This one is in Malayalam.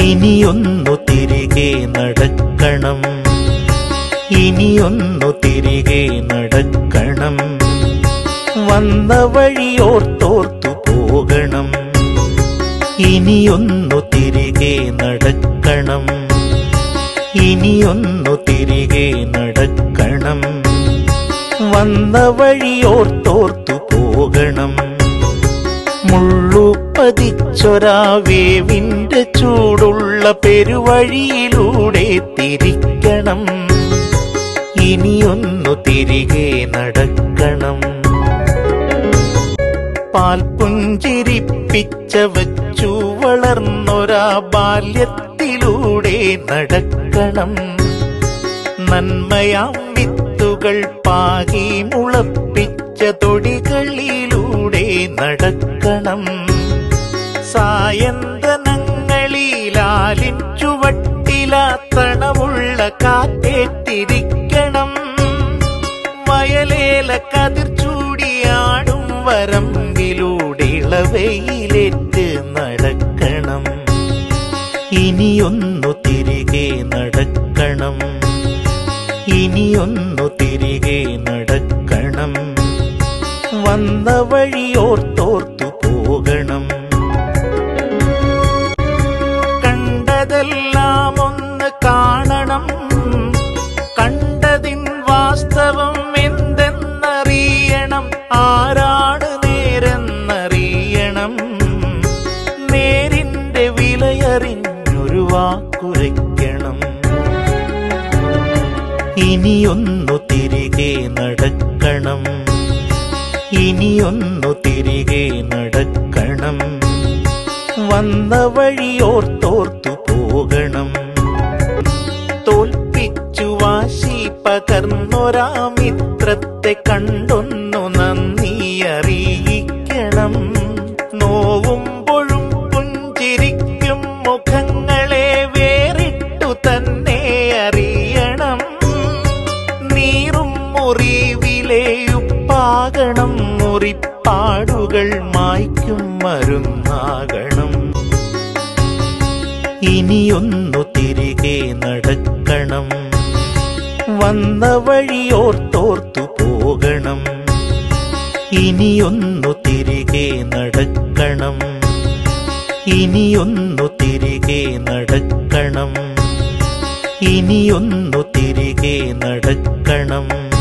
ഇനിയൊന്നു തിരികെ നടക്കണം, ഇനിയൊന്നു തിരികെ നടക്കണം. വന്ന വഴിയോർത്തോർത്തു പോകണം. ഇനിയൊന്നു തിരികെ നടക്കണം, ഇനിയൊന്നു തിരികെ നടക്കണം. വന്ന വഴിയോർത്തോർത്തു പോകണം. മുള്ളുപതിച്ചൊരാവേവിന്റെ ചൂടുള്ള പെരുവഴിയിലൂടെ തിരിക്കണം. ഇനിയൊന്നു തിരികെ നടക്കണം. പാൽപുഞ്ചിരിപ്പിച്ച വച്ചു വളർന്നൊരാ ബാല്യത്തിലൂടെ നടക്കണം. നന്മയാം വിത്തുകൾ പാകി മുളപ്പിച്ച തൊടികളിലൂടെ നടക്കണം. സായന്തനങ്ങളിലാലിൻ ചുവട്ടിലാത്തണമുള്ള കാറ്റേറ്റിരിക്കണം. വയലേല കതിർ ചൂടിയാടും വരമ്പിലൂടെ ഇളവയിലേറ്റ് നടക്കണം. ഇനിയൊന്നു തിരികെ നടക്കണം, ഇനിയൊന്നു തിരികെ നടക്കണം. വന്ന വഴിയോർത്തോർത്തു പോകണം. കണ്ടതെല്ലാം ഒന്ന് കാണണം, കണ്ടതിൻ വാസ്തവം എന്തെന്നറിയണം. ആരാണ് നേരെന്നറിയണം. നേരിന്റെ വിലയറിഞ്ഞൊരു വാക്കുരയ്ക്കണം. ഇനിയൊന്നു തിരികെ നടക്കണം, ഇനിയൊന്നു തിരികെ നടക്കണം. വന്ന വഴിയോർത്തോർത്തു പോകണം. തോൽപ്പിച്ചു വാശി പകർന്നൊരാ മിത്രത്തെ കണ്ടൊന്നു നന്ദി അറിയിക്കണം. നോവുമ്പോഴും പുഞ്ചിരിക്കും മുഖങ്ങളെ വേറിട്ടു തന്നെ അറിയണം. നീറും മുറിവിലെയുപ്പാകണം, മുറിപ്പാടുകൾ മായ്ക്കും മരുന്നാകണം. ഇനിയൊന്നു തിരികെ നടക്കണം. വന്ന വഴിയോർത്തോർത്തു പോകണം. ഇനിയൊന്നു തിരികെ നടക്കണം, ഇനിയൊന്നു തിരികെ നടക്കണം. ഇനിയൊന്നു തിരികെ നടക്കണം.